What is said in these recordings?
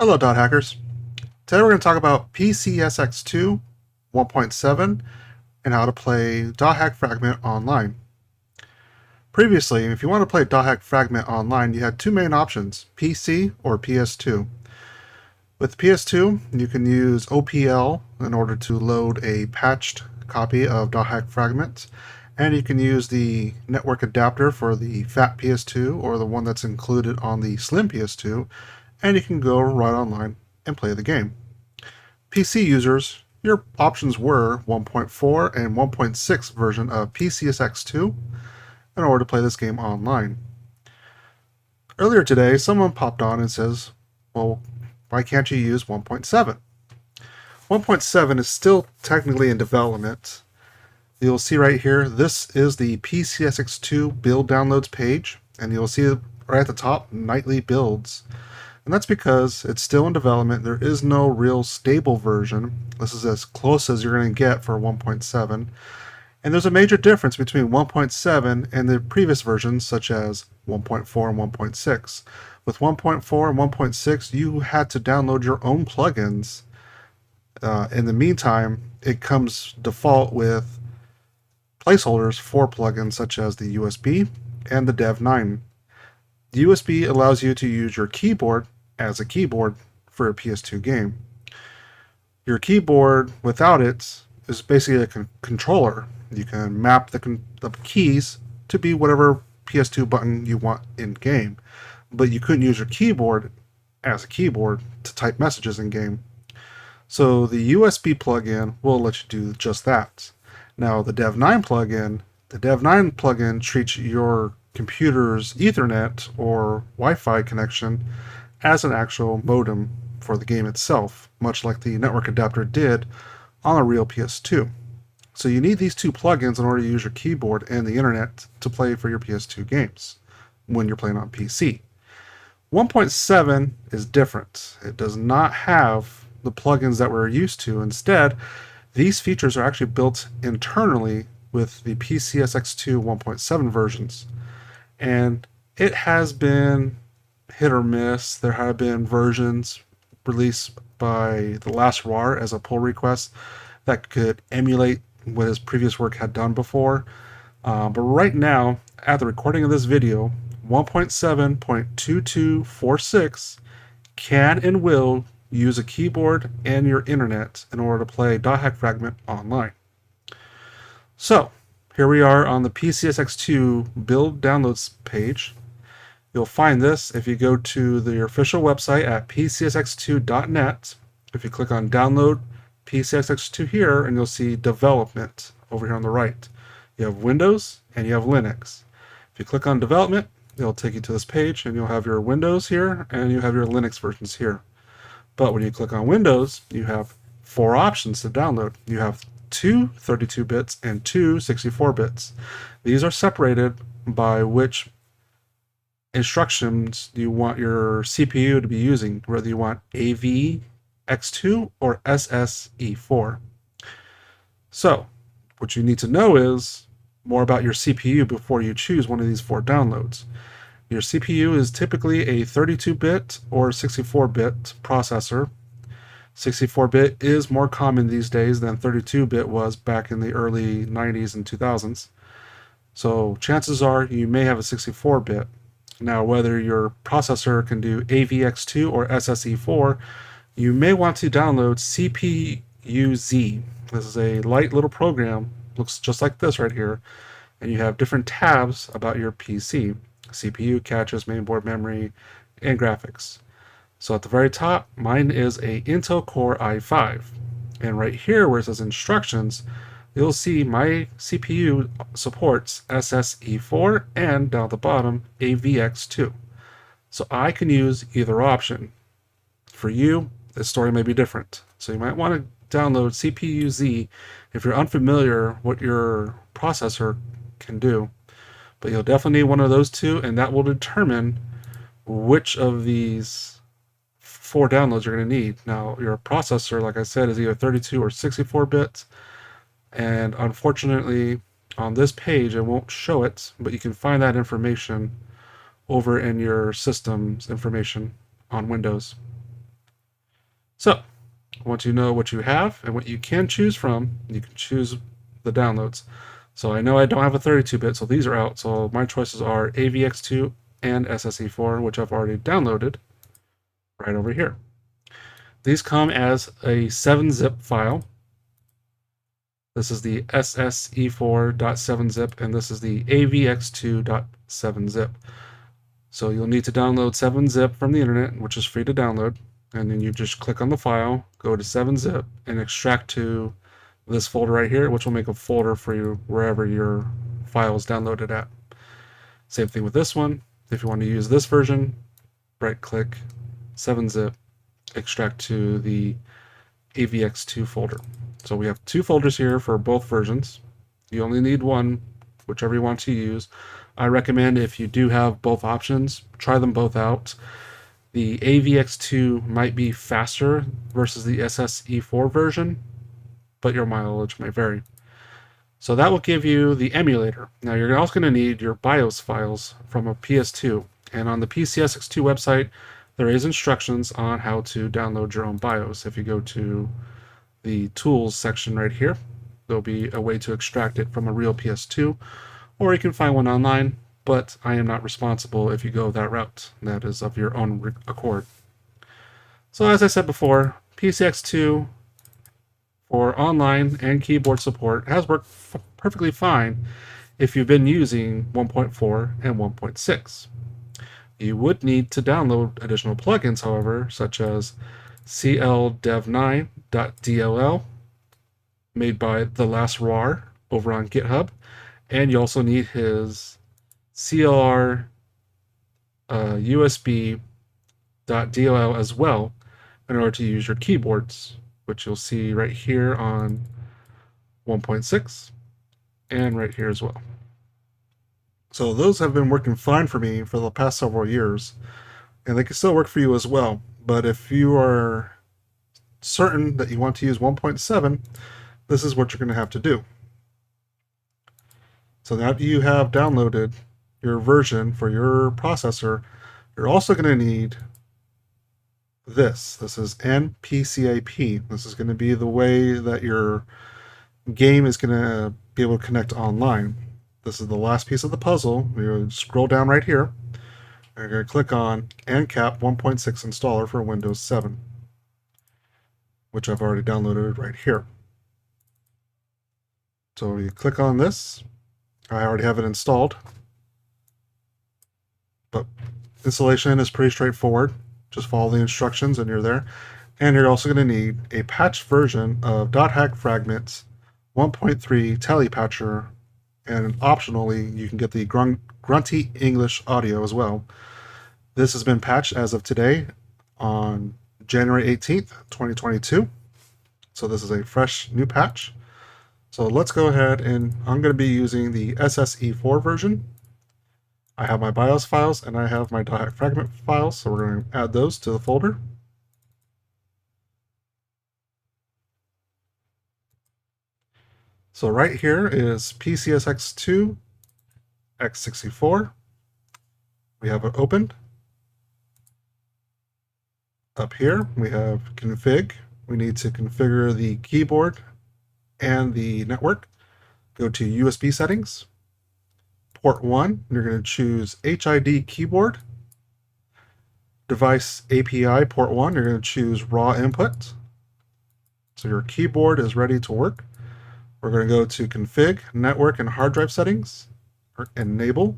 Hello, Dothackers. Today we're going to talk about PCSX2 1.7 and how to play Dothack Fragment online. Previously, if you want to play Dothack Fragment online, you had two main options, PC or PS2. With PS2, you can use OPL in order to load a patched copy of Dothack Fragment, and you can use the network adapter for the fat PS2 or the one that's included on the slim PS2, and you can go right online and play the game. PC users, your options were 1.4 and 1.6 version of PCSX2 in order to play this game online. Earlier today, someone popped on and says, well, why can't you use 1.7? 1.7 is still technically in development. You'll see right here, this is the PCSX2 build downloads page, and you'll see right at the top, nightly builds. And that's because it's still in development. There is no real stable version. This is as close as you're going to get for 1.7. And there's a major difference between 1.7 and the previous versions, such as 1.4 and 1.6. With 1.4 and 1.6, you had to download your own plugins. In the meantime, it comes default with placeholders for plugins such as the USB and the Dev9. The USB allows you to use your keyboard as a keyboard for a PS2 game. Your keyboard without it is basically a controller. You can map the keys to be whatever PS2 button you want in game, but you couldn't use your keyboard as a keyboard to type messages in game. So the USB plugin will let you do just that. Now the Dev9 plugin treats your computer's Ethernet or Wi-Fi connection as an actual modem for the game itself, much like the network adapter did on a real PS2. So you need these two plugins in order to use your keyboard and the internet to play for your PS2 games when you're playing on PC. 1.7 is different. It does not have the plugins that we're used to. Instead, these features are actually built internally with the PCSX2 1.7 versions. And it has been hit or miss. There have been versions released by the last RAR as a pull request that could emulate what his previous work had done before. But right now, at the recording of this video, 1.7.2246 can and will use a keyboard and your internet in order to play Dothack Fragment online. So, here we are on the PCSX2 build downloads page. You'll find this if you go to the official website at pcsx2.net. If you click on download PCSX2 here, and you'll see development over here on the right. You have Windows and you have Linux. If you click on development, it'll take you to this page, and you'll have your Windows here and you have your Linux versions here. But when you click on Windows, you have four options to download. You have two 32 bits and two 64 bits. These are separated by which instructions you want your CPU to be using, whether you want AVX2 or SSE4. So, what you need to know is more about your CPU before you choose one of these four downloads. Your CPU is typically a 32-bit or 64-bit processor. 64-bit is more common these days than 32-bit was back in the early 90s and 2000s. So chances are you may have a 64-bit. Now, whether your processor can do AVX2 or SSE4, you may want to download CPU-Z. This is a light little program, looks just like this right here, and you have different tabs about your PC. CPU, caches, mainboard memory, and graphics. So at the very top, mine is a Intel Core i5. And right here where it says instructions, you'll see my CPU supports SSE4 and down at the bottom, AVX2. So I can use either option. For you, the story may be different. So you might want to download CPU-Z if you're unfamiliar what your processor can do. But you'll definitely need one of those two, and that will determine which of these four downloads you're going to need. Now, your processor, like I said, is either 32 or 64 bits, and unfortunately, on this page, it won't show it, but you can find that information over in your system's information on Windows. So once you know what you have and what you can choose from, you can choose the downloads. So I know I don't have a 32-bit, so these are out. So my choices are AVX2 and SSE4, which I've already downloaded right over here. These come as a 7-zip file. This is the SSE4.7-zip, and this is the AVX2.7-zip. So you'll need to download 7-zip from the internet, which is free to download. And then you just click on the file, go to 7-zip, and extract to this folder right here, which will make a folder for you wherever your file is downloaded at. Same thing with this one. If you want to use this version, right-click, 7-zip, extract to the AVX2 folder. So we have 2 folders here for both versions. You only need one, whichever you want to use. I recommend if you do have both options, try them both out. The AVX2 might be faster versus the SSE4 version, but your mileage may vary. So that will give you the emulator. Now you're also going to need your BIOS files from a PS2. And on the PCSX2 website, there is instructions on how to download your own BIOS. If you go to the tools section right here, there'll be a way to extract it from a real PS2, or you can find one online, but I am not responsible if you go that route. That is of your own accord. So as I said before, PCX2 for online and keyboard support has worked perfectly fine if you've been using 1.4 and 1.6. You would need to download additional plugins, however, such as cldev9.dll, made by The Last Rar over on GitHub, and you also need his CLR USB.dll as well in order to use your keyboards, which you'll see right here on 1.6 and right here as well. So those have been working fine for me for the past several years, and they can still work for you as well. But if you are certain that you want to use 1.7, this is what you're going to have to do. So now that you have downloaded your version for your processor, you're also going to need this. This is Npcap. This is going to be the way that your game is going to be able to connect online. This is the last piece of the puzzle. You're going to scroll down right here. You're going to click on Npcap 1.6 installer for Windows 7, which I've already downloaded right here. So you click on this. I already have it installed, but installation is pretty straightforward. Just follow the instructions and you're there. And you're also going to need a patched version of Dothack fragments 1.3 telepatcher, and optionally you can get the grunty English audio as well. This has been patched as of today on January 18th, 2022. So this is a fresh new patch. So let's go ahead, and I'm going to be using the SSE4 version. I have my BIOS files and I have my Dothack fragment files, so we're going to add those to the folder. So right here is PCSX2 x64. We have it opened. Up here we have config. We need to configure the keyboard and the network. Go to USB settings. Port 1, you're going to choose HID keyboard. Device API port 1, you're going to choose raw input. So your keyboard is ready to work. We're going to go to config, network, and hard drive settings, or enable.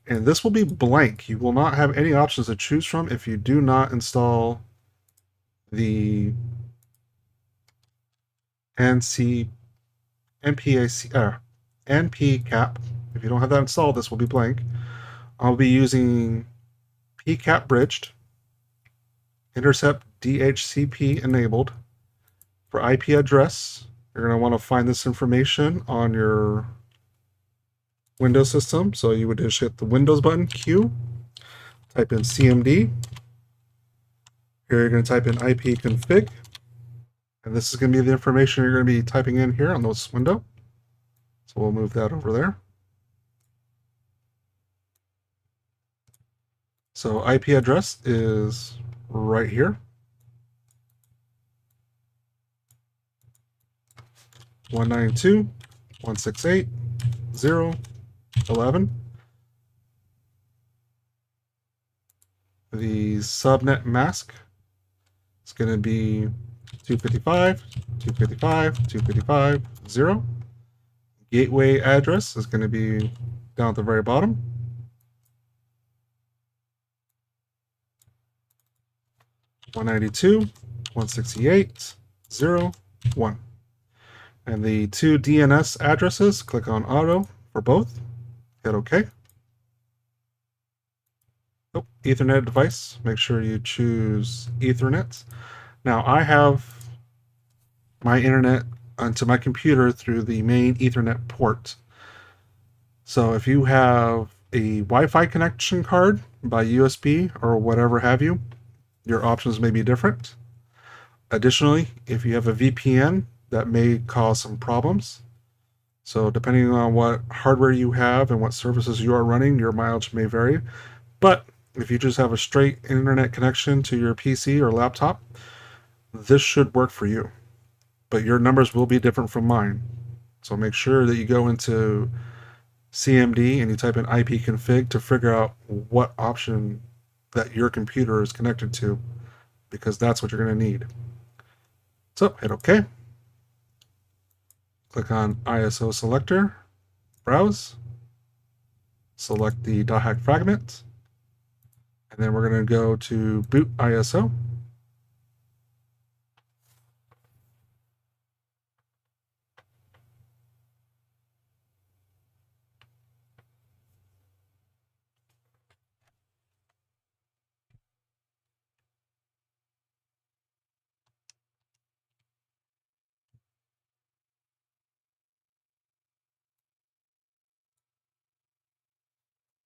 And this will be blank. You will not have any options to choose from if you do not install the Npcap. If you don't have that installed, this will be blank. I'll be using PCAP bridged, intercept DHCP enabled. For IP address, you're going to want to find this information on your Windows system. So you would just hit the Windows button, Q, type in CMD. Here you're going to type in IP config. And this is going to be the information you're going to be typing in here on this window. So we'll move that over there. So IP address is right here. 192.168.0.11. The subnet mask is going to be 255.255.255.0. Gateway address is going to be down at the very bottom. (192.168.0.1). And the two DNS addresses, click on auto for both. Hit OK. Oh, Ethernet device, make sure you choose Ethernet. Now I have my internet onto my computer through the main Ethernet port. So if you have a Wi-Fi connection card by USB or whatever have you, your options may be different. Additionally, if you have a VPN, that may cause some problems. So depending on what hardware you have and what services you are running, your mileage may vary. But if you just have a straight internet connection to your PC or laptop, this should work for you. But your numbers will be different from mine. So make sure that you go into CMD and you type in ipconfig to figure out what option that your computer is connected to, because that's what you're going to need. So hit OK. Click on ISO selector, browse, select the Dothack fragment, and then we're going to go to boot ISO.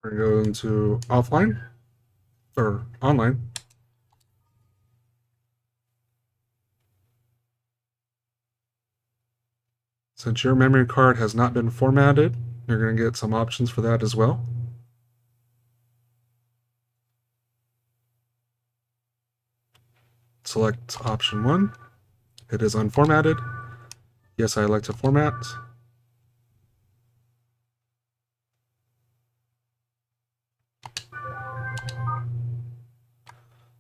We're going to go into offline or online. Since your memory card has not been formatted, you're going to get some options for that as well. Select option 1. It is unformatted. Yes, I like to format.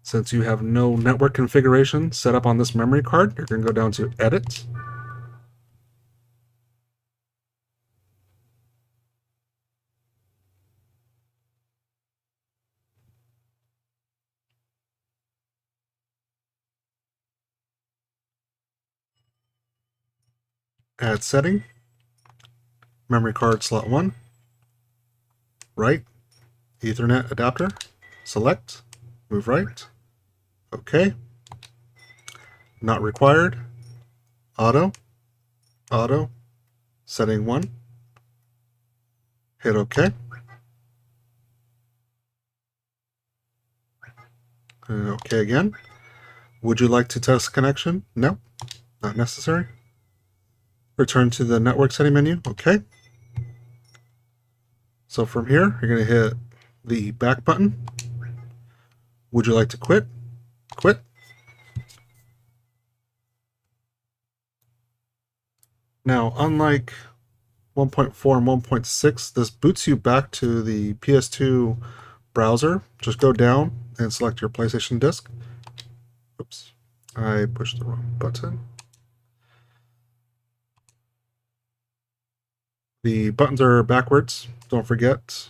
Since you have no network configuration set up on this memory card, you're going to go down to Edit. Add setting. Memory card slot 1. Right. Ethernet adapter. Select. Move right. OK. Not required. Auto. Auto. Setting 1. Hit OK. OK again. Would you like to test connection? No, not necessary. Return to the network setting menu. OK. So from here, you're going to hit the back button. Would you like to quit? Quit. Now, unlike 1.4 and 1.6, this boots you back to the PS2 browser. Just go down and select your PlayStation disc. Oops, I pushed the wrong button. The buttons are backwards, don't forget,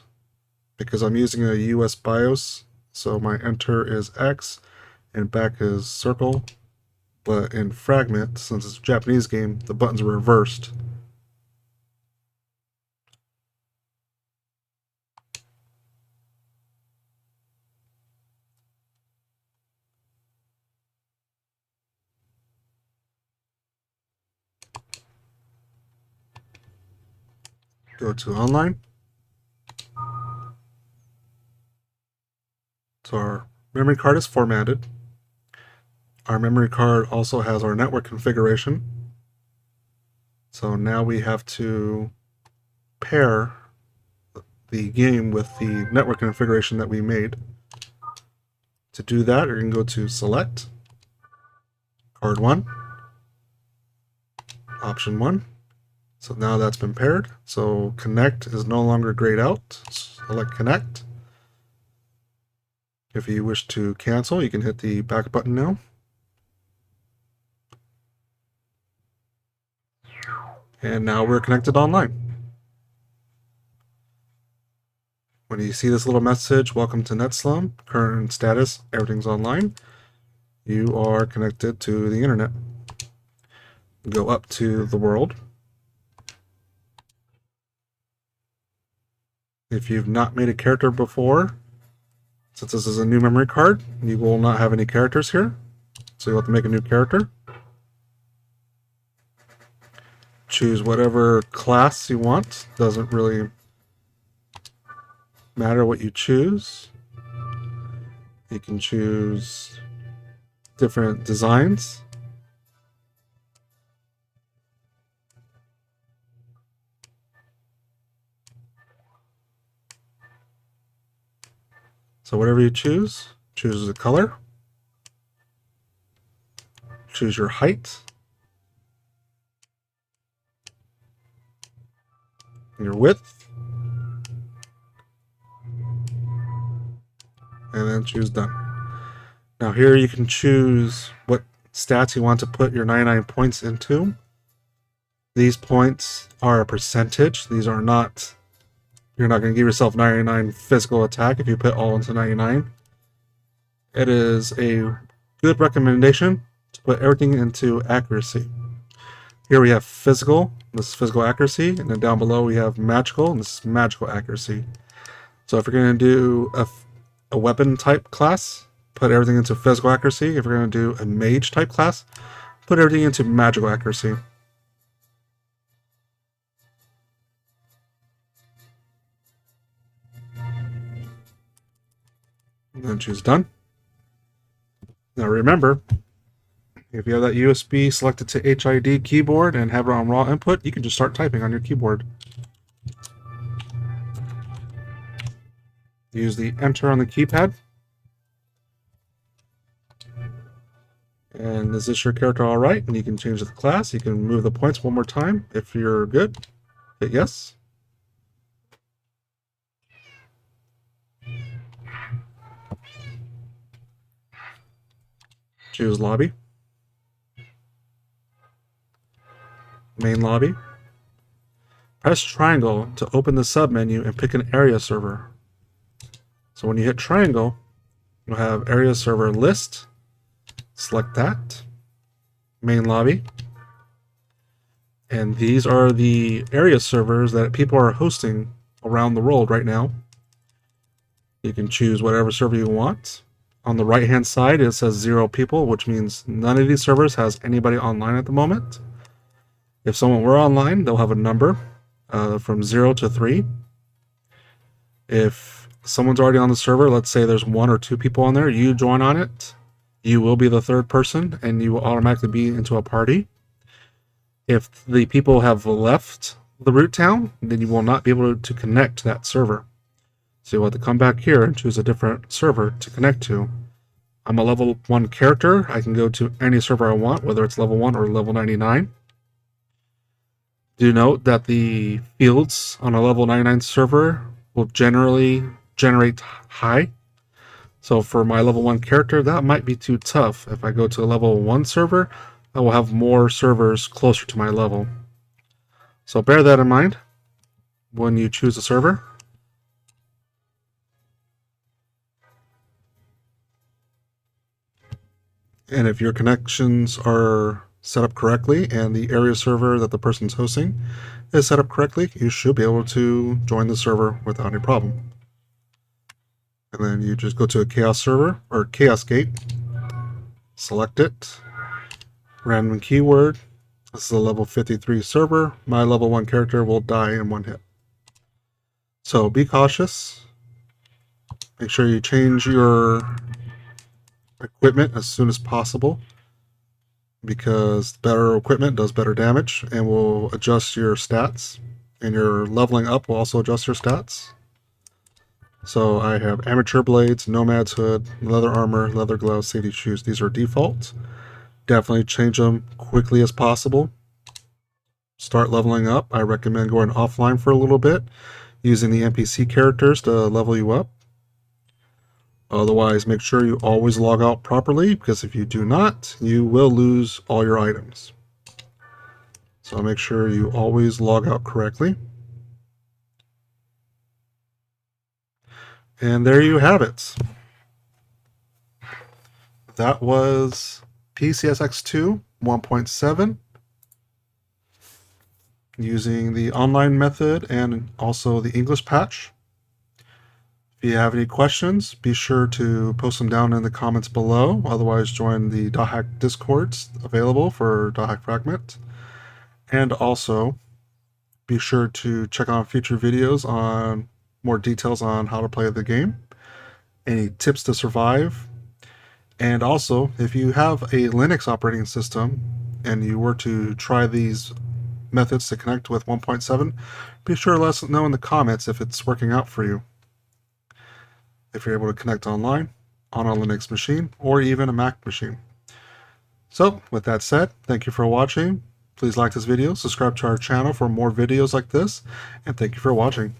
because I'm using a US BIOS, so my enter is X and back is circle. But in Fragment, since it's a Japanese game, the buttons are reversed. Go to Online. So our memory card is formatted. Our memory card also has our network configuration. So now we have to pair the game with the network configuration that we made. To do that, you're going to go to Select, Card 1, Option 1, So now that's been paired. So connect is no longer grayed out. Select connect. If you wish to cancel, you can hit the back button now. And now we're connected online. When you see this little message, welcome to NetSlum, current status, everything's online, you are connected to the internet. Go up to the world. If you've not made a character before, since this is a new memory card, you will not have any characters here. So you'll have to make a new character. Choose whatever class you want. Doesn't really matter what you choose. You can choose different designs. So whatever you choose the color, choose your height, your width, and then choose done. Now here you can choose what stats you want to put your 99 points into. These points are a percentage. These are not, you're not going to give yourself 99 physical attack if you put all into 99. It is a good recommendation to put everything into accuracy. Here we have physical, this is physical accuracy, and then down below we have magical, and this is magical accuracy. So if you're going to do a weapon type class, put everything into physical accuracy. If you're going to do a mage type class, put everything into magical accuracy. And then choose done. Now remember, if you have that USB selected to HID keyboard and have it on raw input, you can just start typing on your keyboard. Use the enter on the keypad. And is this your character all right? And you can change the class. You can move the points one more time. If you're good, hit yes. Choose lobby. Main lobby. Press triangle to open the submenu and pick an area server. So when you hit triangle, you'll have area server list. Select that. Main lobby. And these are the area servers that people are hosting around the world right now. You can choose whatever server you want. On the right hand side it says 0 people, which means none of these servers has anybody online at the moment. If someone were online, they'll have a number from 0 to 3. If someone's already on the server, let's say there's 1 or 2 people on there, you join on it, you will be the third person and you will automatically be into a party. If the people have left the root town, then you will not be able to connect to that server. So you'll have to come back here and choose a different server to connect to. I'm a level 1 character. I can go to any server I want, whether it's level 1 or level 99. Do note that the fields on a level 99 server will generally generate high. So for my level 1 character, that might be too tough. If I go to a level 1 server, I will have more servers closer to my level. So bear that in mind when you choose a server. And if your connections are set up correctly and the area server that the person's hosting is set up correctly, you should be able to join the server without any problem. And then you just go to a chaos server or chaos gate, select it, random keyword. This is a level 53 server. My level 1 character will die in 1 hit. So be cautious. Make sure you change your equipment as soon as possible, because better equipment does better damage and will adjust your stats, and your leveling up will also adjust your stats. So I have amateur blades, nomad's hood, leather armor, leather gloves, safety shoes. These are default. Definitely change them quickly as possible start leveling up, I recommend going offline for a little bit, using the NPC characters to level you up. Otherwise, make sure you always log out properly, because if you do not, you will lose all your items. So make sure you always log out correctly. And there you have it. That was PCSX2 1.7 using the online method and also the English patch. If you have any questions, be sure to post them down in the comments below. Otherwise, join the Dothack Discords available for Dothack Fragment. And also, be sure to check out future videos on more details on how to play the game, any tips to survive, and also, if you have a Linux operating system and you were to try these methods to connect with 1.7, be sure to let us know in the comments if it's working out for you. If you're able to connect online on a Linux machine or even a Mac machine. So, with that said, thank you for watching. Please like this video, subscribe to our channel for more videos like this, and thank you for watching.